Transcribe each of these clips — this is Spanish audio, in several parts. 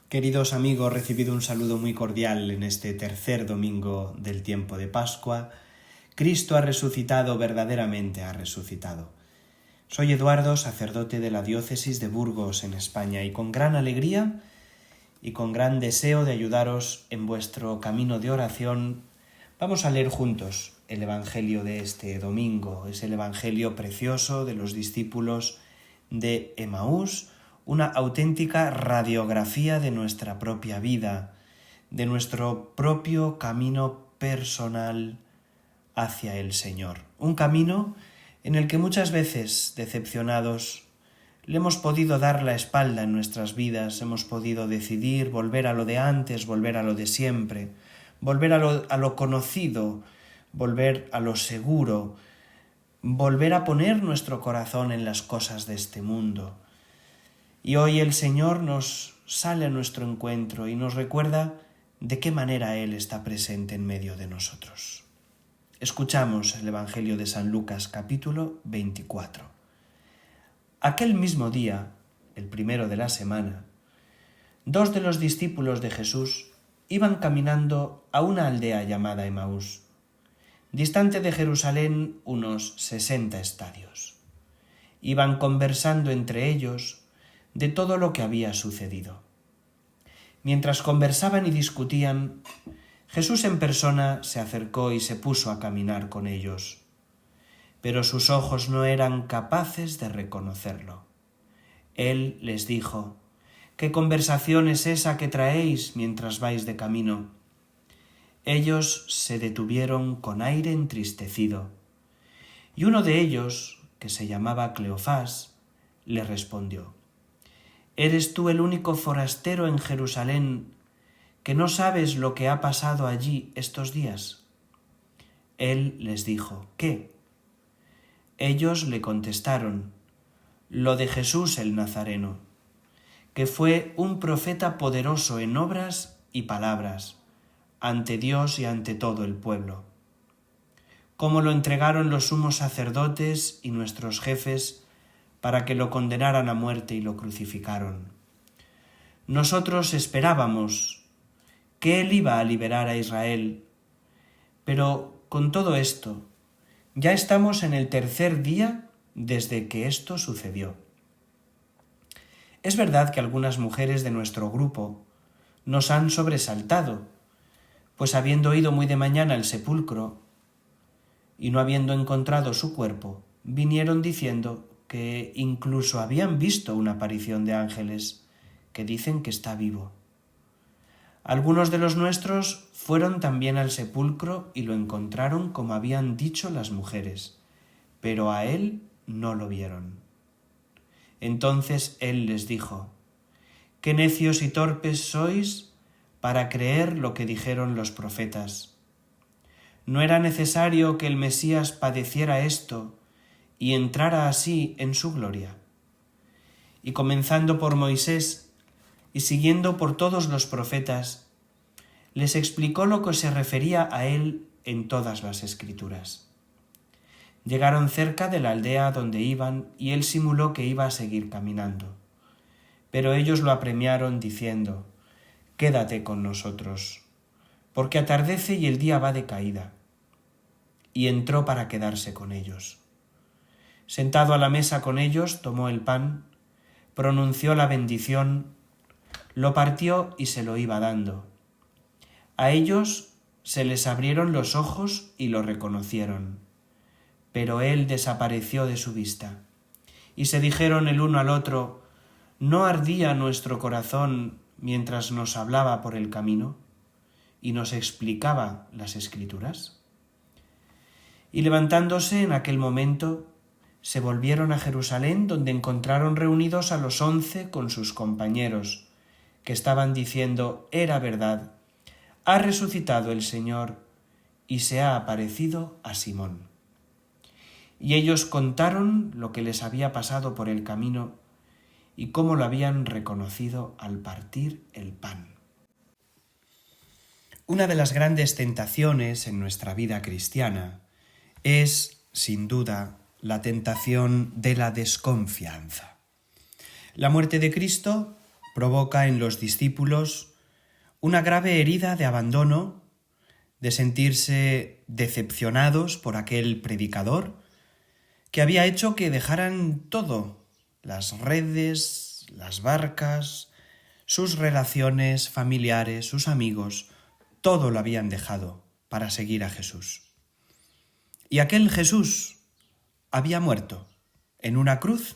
Queridos amigos, recibido un saludo muy cordial en este tercer domingo del tiempo de Pascua. Cristo ha resucitado, verdaderamente ha resucitado. Soy Eduardo, sacerdote de la diócesis de Burgos en España, y con gran alegría y con gran deseo de ayudaros en vuestro camino de oración, vamos a leer juntos el Evangelio de este domingo. Es el Evangelio precioso de los discípulos de Emaús, una auténtica radiografía de nuestra propia vida, de nuestro propio camino personal hacia el Señor. Un camino en el que muchas veces, decepcionados, le hemos podido dar la espalda en nuestras vidas, hemos podido decidir volver a lo de antes, volver a lo de siempre, volver a lo conocido, volver a lo seguro, volver a poner nuestro corazón en las cosas de este mundo. Y hoy el Señor nos sale a nuestro encuentro y nos recuerda de qué manera Él está presente en medio de nosotros. Escuchamos el Evangelio de San Lucas, capítulo 24. Aquel mismo día, el primero de la semana, 2 de los discípulos de Jesús iban caminando a una aldea llamada Emaús, distante de Jerusalén unos 60 estadios. Iban conversando entre ellos de todo lo que había sucedido. Mientras conversaban y discutían, Jesús en persona se acercó y se puso a caminar con ellos, pero sus ojos no eran capaces de reconocerlo. Él les dijo: «¿Qué conversación es esa que traéis mientras vais de camino?». Ellos se detuvieron con aire entristecido, y uno de ellos, que se llamaba Cleofás, le respondió: «¿Eres tú el único forastero en Jerusalén que no sabes lo que ha pasado allí estos días?». Él les dijo: «¿Qué?». Ellos le contestaron: «Lo de Jesús el Nazareno, que fue un profeta poderoso en obras y palabras, ante Dios y ante todo el pueblo. Cómo lo entregaron los sumos sacerdotes y nuestros jefes para que lo condenaran a muerte y lo crucificaron. Nosotros esperábamos que Él iba a liberar a Israel, pero con todo esto, ya estamos en el tercer día desde que esto sucedió». Es verdad que algunas mujeres de nuestro grupo nos han sobresaltado, pues habiendo ido muy de mañana al sepulcro y no habiendo encontrado su cuerpo, vinieron diciendo que incluso habían visto una aparición de ángeles que dicen que está vivo. Algunos de los nuestros fueron también al sepulcro y lo encontraron como habían dicho las mujeres, pero a él no lo vieron. Entonces él les dijo: «Qué necios y torpes sois para creer lo que dijeron los profetas. ¿No era necesario que el Mesías padeciera esto y entrara así en su gloria? Y comenzando por Moisés y siguiendo por todos los profetas, les explicó lo que se refería a él en todas las Escrituras». Llegaron cerca de la aldea donde iban y él simuló que iba a seguir caminando. Pero ellos lo apremiaron diciendo: «Quédate con nosotros, porque atardece y el día va de caída». Y entró para quedarse con ellos. Sentado a la mesa con ellos, tomó el pan, pronunció la bendición, lo partió y se lo iba dando. A ellos se les abrieron los ojos y lo reconocieron, pero él desapareció de su vista. Y se dijeron el uno al otro: «¿No ardía nuestro corazón mientras nos hablaba por el camino y nos explicaba las Escrituras?». Y levantándose en aquel momento, se volvieron a Jerusalén, donde encontraron reunidos a los 11 con sus compañeros, que estaban diciendo: «Era verdad, ha resucitado el Señor y se ha aparecido a Simón». Y ellos contaron lo que les había pasado por el camino y cómo lo habían reconocido al partir el pan. Una de las grandes tentaciones en nuestra vida cristiana es, sin duda, la tentación de la desconfianza. La muerte de Cristo provoca en los discípulos una grave herida de abandono, de sentirse decepcionados por aquel predicador que había hecho que dejaran todo, las redes, las barcas, sus relaciones familiares, sus amigos, todo lo habían dejado para seguir a Jesús. Y aquel Jesús había muerto en una cruz,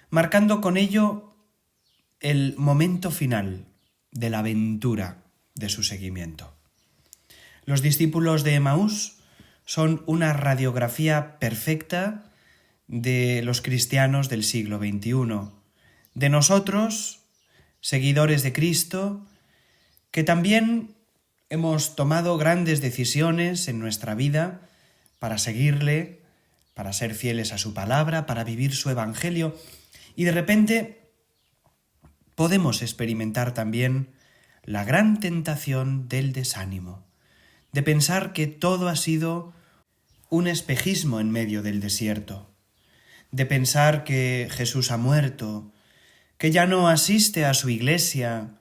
marcando con ello el momento final de la aventura de su seguimiento. Los discípulos de Emaús son una radiografía perfecta de los cristianos del siglo XXI, de nosotros, seguidores de Cristo, que también hemos tomado grandes decisiones en nuestra vida para seguirle, para ser fieles a su palabra, para vivir su evangelio, y de repente podemos experimentar también la gran tentación del desánimo, de pensar que todo ha sido un espejismo en medio del desierto, de pensar que Jesús ha muerto, que ya no asiste a su iglesia,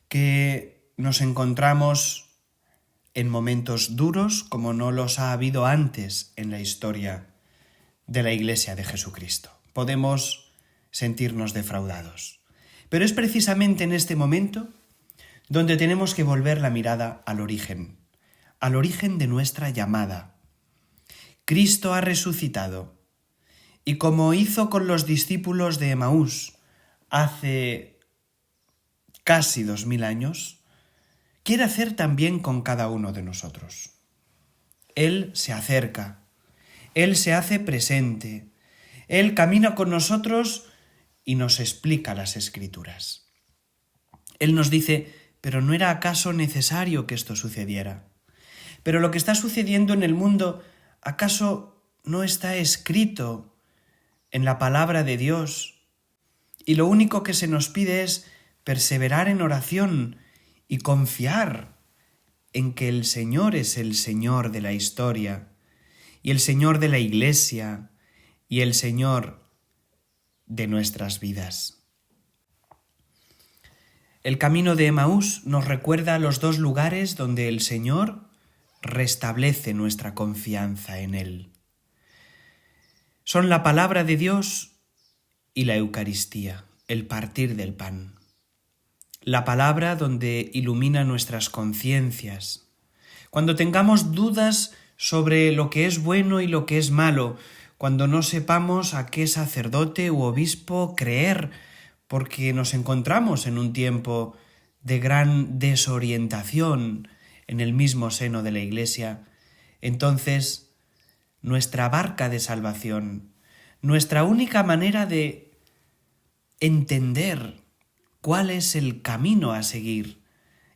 que nos encontramos en momentos duros como no los ha habido antes en la historia de la Iglesia de Jesucristo. Podemos sentirnos defraudados. Pero es precisamente en este momento donde tenemos que volver la mirada al origen de nuestra llamada. Cristo ha resucitado, y como hizo con los discípulos de Emaús hace casi 2000 años, quiere hacer también con cada uno de nosotros. Él se acerca, Él se hace presente, Él camina con nosotros y nos explica las Escrituras. Él nos dice, pero ¿no era acaso necesario que esto sucediera? Pero lo que está sucediendo en el mundo, ¿acaso no está escrito en la palabra de Dios? Y lo único que se nos pide es perseverar en oración y confiar en que el Señor es el Señor de la historia, y el Señor de la Iglesia, y el Señor de nuestras vidas. El camino de Emaús nos recuerda los dos lugares donde el Señor restablece nuestra confianza en Él. Son la palabra de Dios y la Eucaristía, el partir del pan. La palabra donde ilumina nuestras conciencias. Cuando tengamos dudas sobre lo que es bueno y lo que es malo, cuando no sepamos a qué sacerdote u obispo creer, porque nos encontramos en un tiempo de gran desorientación en el mismo seno de la Iglesia, entonces nuestra barca de salvación, nuestra única manera de entender cuál es el camino a seguir,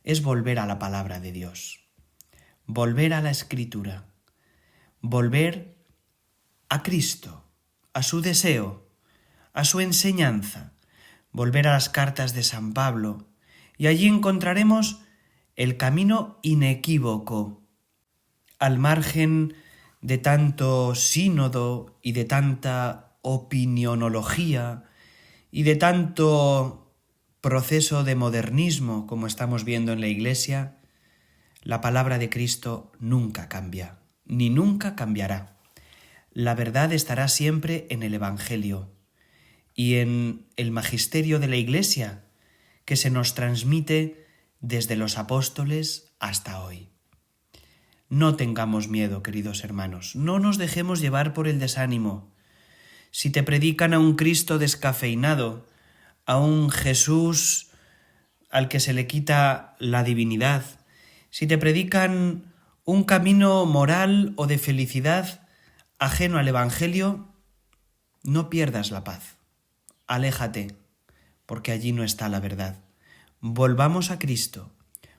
es volver a la palabra de Dios, volver a la Escritura, volver a Cristo, a su deseo, a su enseñanza, volver a las cartas de San Pablo, y allí encontraremos el camino inequívoco, al margen de tanto sínodo y de tanta opinionología y de tanto proceso de modernismo como estamos viendo en la Iglesia. La palabra de Cristo nunca cambia, ni nunca cambiará. La verdad estará siempre en el Evangelio y en el magisterio de la Iglesia que se nos transmite desde los apóstoles hasta hoy. No tengamos miedo, queridos hermanos, no nos dejemos llevar por el desánimo. Si te predican a un Cristo descafeinado, a un Jesús al que se le quita la divinidad, si te predican un camino moral o de felicidad ajeno al Evangelio, no pierdas la paz. Aléjate, porque allí no está la verdad. Volvamos a Cristo,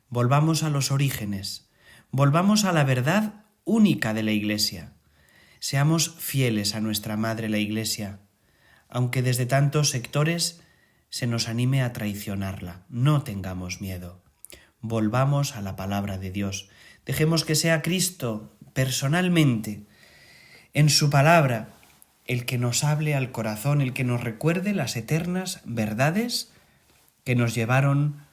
volvamos a los orígenes, volvamos a la verdad única de la Iglesia. Seamos fieles a nuestra Madre la Iglesia, aunque desde tantos sectores se nos anime a traicionarla. No tengamos miedo. Volvamos a la palabra de Dios. Dejemos que sea Cristo, personalmente, en su palabra, el que nos hable al corazón, el que nos recuerde las eternas verdades que nos llevaron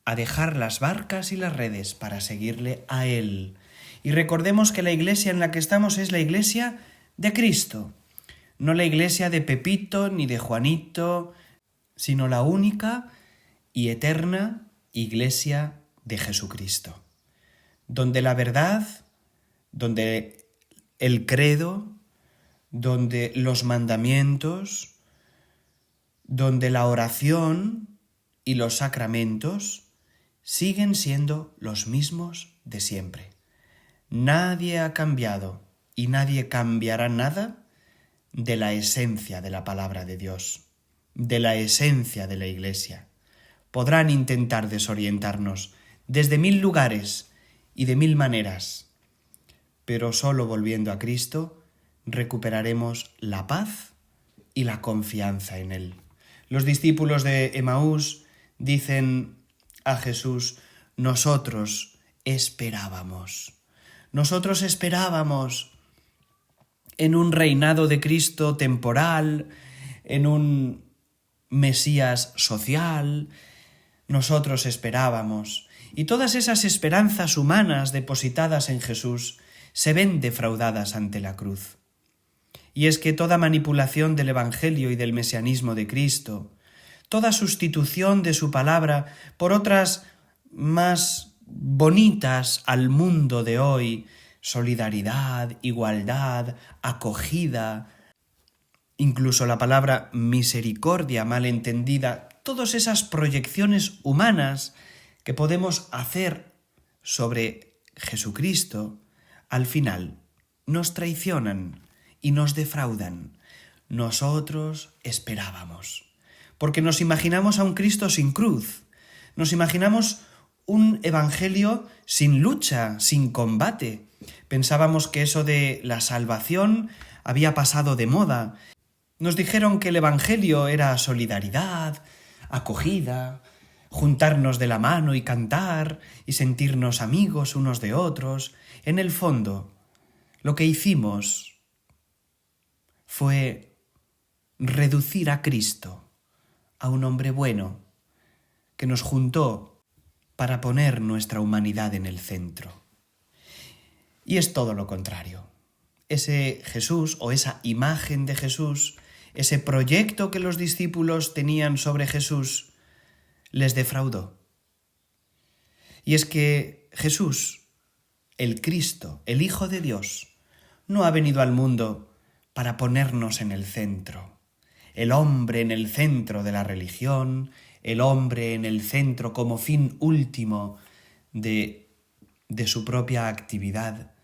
a dejar las barcas y las redes para seguirle a Él. Y recordemos que la iglesia en la que estamos es la iglesia de Cristo, no la iglesia de Pepito ni de Juanito, sino la única y eterna iglesia de Jesucristo, donde la verdad, donde el credo, donde los mandamientos, donde la oración y los sacramentos siguen siendo los mismos de siempre. Nadie ha cambiado y nadie cambiará nada de la esencia de la palabra de Dios, de la esencia de la Iglesia. Podrán intentar desorientarnos desde 1000 lugares y de 1000 maneras, pero solo volviendo a Cristo recuperaremos la paz y la confianza en Él. Los discípulos de Emaús dicen a Jesús: nosotros esperábamos en un reinado de Cristo temporal, en un Mesías social. Nosotros esperábamos. Y todas esas esperanzas humanas depositadas en Jesús se ven defraudadas ante la cruz. Y es que toda manipulación del Evangelio y del mesianismo de Cristo, toda sustitución de su palabra por otras más bonitas al mundo de hoy, solidaridad, igualdad, acogida, incluso la palabra misericordia mal entendida, todas esas proyecciones humanas que podemos hacer sobre Jesucristo, al final nos traicionan y nos defraudan. Nosotros esperábamos, porque nos imaginamos a un Cristo sin cruz, nos imaginamos un evangelio sin lucha, sin combate. Pensábamos que eso de la salvación había pasado de moda. Nos dijeron que el evangelio era solidaridad, acogida, juntarnos de la mano y cantar y sentirnos amigos unos de otros. En el fondo, lo que hicimos fue reducir a Cristo a un hombre bueno que nos juntó para poner nuestra humanidad en el centro. Y es todo lo contrario. Ese Jesús o esa imagen de Jesús, ese proyecto que los discípulos tenían sobre Jesús, les defraudó. Y es que Jesús, el Cristo, el Hijo de Dios, no ha venido al mundo para ponernos en el centro. El hombre en el centro de la religión, el hombre en el centro como fin último de su propia actividad.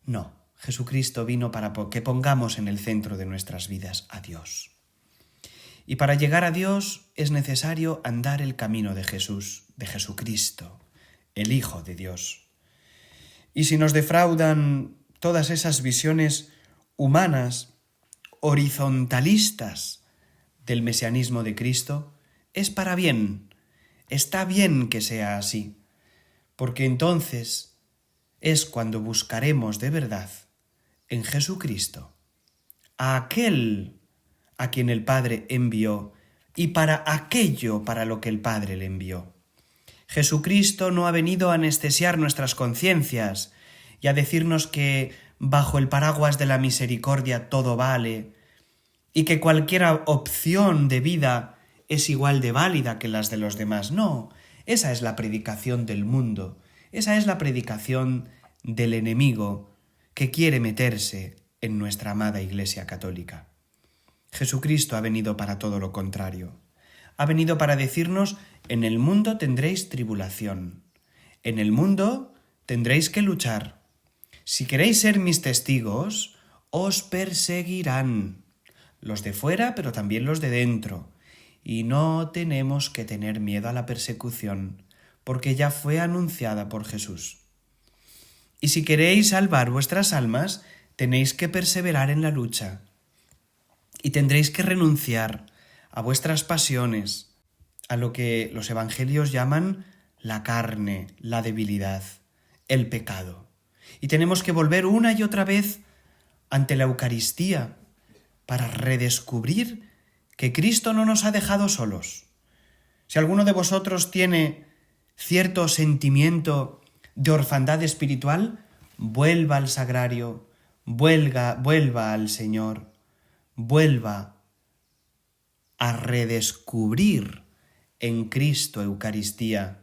No, Jesucristo vino para que pongamos en el centro de nuestras vidas a Dios. Y para llegar a Dios es necesario andar el camino de Jesús, de Jesucristo, el Hijo de Dios. Y si nos defraudan todas esas visiones humanas, horizontalistas del mesianismo de Cristo, es para bien, está bien que sea así, porque entonces es cuando buscaremos de verdad en Jesucristo a aquel a quien el Padre envió y para aquello para lo que el Padre le envió. Jesucristo no ha venido a anestesiar nuestras conciencias y a decirnos que bajo el paraguas de la misericordia todo vale y que cualquier opción de vida es igual de válida que las de los demás. No, esa es la predicación del mundo, esa es la predicación del enemigo que quiere meterse en nuestra amada Iglesia Católica. Jesucristo ha venido para todo lo contrario. Ha venido para decirnos: en el mundo tendréis tribulación, en el mundo tendréis que luchar. Si queréis ser mis testigos, os perseguirán, los de fuera, pero también los de dentro. Y no tenemos que tener miedo a la persecución, porque ya fue anunciada por Jesús. Y si queréis salvar vuestras almas, tenéis que perseverar en la lucha. Y tendréis que renunciar a vuestras pasiones, a lo que los evangelios llaman la carne, la debilidad, el pecado. Y tenemos que volver una y otra vez ante la Eucaristía para redescubrir que Cristo no nos ha dejado solos, Si alguno de vosotros tiene cierto sentimiento de orfandad espiritual, vuelva al sagrario, vuelva al Señor, vuelva a redescubrir en Cristo Eucaristía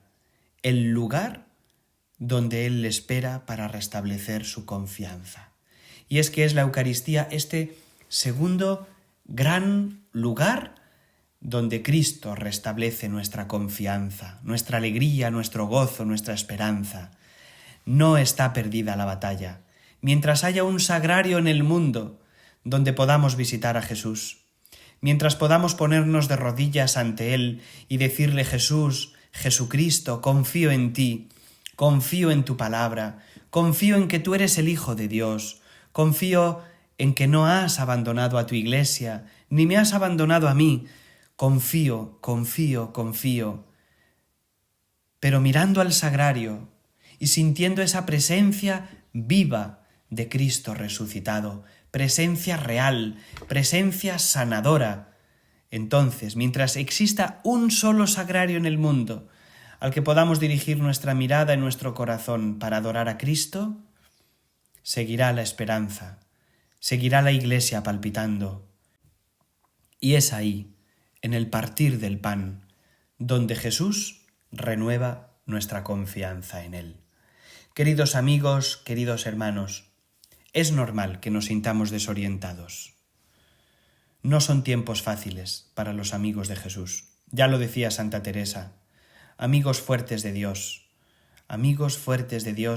el lugar donde Él le espera para restablecer su confianza. Y es que es la Eucaristía este segundo gran lugar donde Cristo restablece nuestra confianza, nuestra alegría, nuestro gozo, nuestra esperanza. No está perdida la batalla. Mientras haya un sagrario en el mundo donde podamos visitar a Jesús, mientras podamos ponernos de rodillas ante Él y decirle: Jesús, Jesucristo, confío en ti, confío en tu palabra, confío en que tú eres el Hijo de Dios, confío en que no has abandonado a tu Iglesia, ni me has abandonado a mí, confío. Pero mirando al sagrario y sintiendo esa presencia viva de Cristo resucitado, presencia real, presencia sanadora, entonces, mientras exista un solo sagrario en el mundo al que podamos dirigir nuestra mirada y nuestro corazón para adorar a Cristo, seguirá la esperanza, seguirá la Iglesia palpitando. Y es ahí, en el partir del pan, donde Jesús renueva nuestra confianza en Él. Queridos amigos, queridos hermanos, es normal que nos sintamos desorientados. No son tiempos fáciles para los amigos de Jesús. Ya lo decía Santa Teresa, amigos fuertes de Dios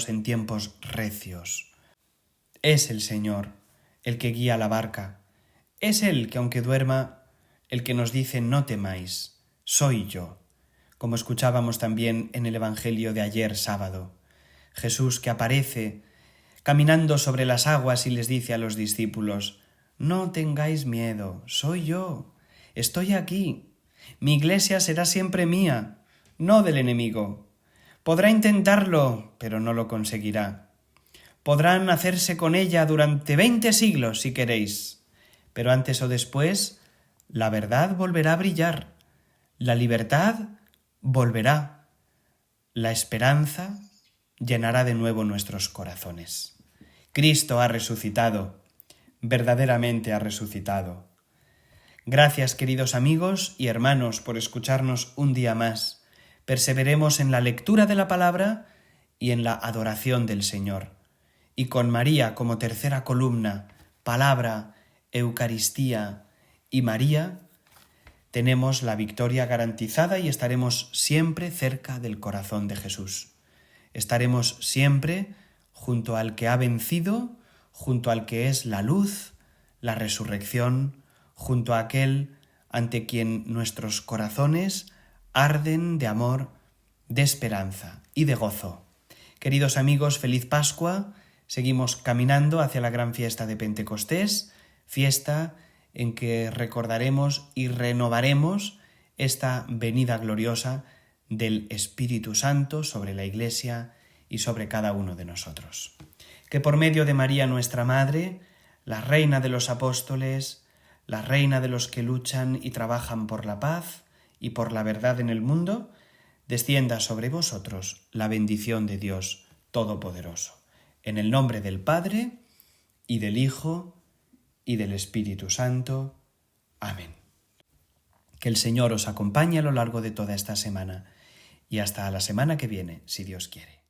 en tiempos recios. Es el Señor el que guía la barca. Es Él que, aunque duerma, el que nos dice: no temáis, soy yo. Como escuchábamos también en el Evangelio de ayer sábado. Jesús que aparece caminando sobre las aguas y les dice a los discípulos: no tengáis miedo, soy yo, estoy aquí. Mi Iglesia será siempre mía, no del enemigo. Podrá intentarlo, pero no lo conseguirá. Podrán hacerse con ella durante 20 siglos si queréis, pero antes o después la verdad volverá a brillar, la libertad volverá, la esperanza llenará de nuevo nuestros corazones. Cristo ha resucitado, verdaderamente ha resucitado. Gracias, queridos amigos y hermanos, por escucharnos un día más. Perseveremos en la lectura de la palabra y en la adoración del Señor. Y con María como tercera columna, palabra, Eucaristía y María, tenemos la victoria garantizada y estaremos siempre cerca del corazón de Jesús. Estaremos siempre junto al que ha vencido, junto al que es la luz, la resurrección, junto a aquel ante quien nuestros corazones arden de amor, de esperanza y de gozo. Queridos amigos, feliz Pascua. Seguimos caminando hacia la gran fiesta de Pentecostés, fiesta en que recordaremos y renovaremos esta venida gloriosa del Espíritu Santo sobre la Iglesia y sobre cada uno de nosotros. Que por medio de María nuestra Madre, la Reina de los Apóstoles, la Reina de los que luchan y trabajan por la paz y por la verdad en el mundo, descienda sobre vosotros la bendición de Dios Todopoderoso. En el nombre del Padre, y del Hijo, y del Espíritu Santo. Amén. Que el Señor os acompañe a lo largo de toda esta semana y hasta la semana que viene, si Dios quiere.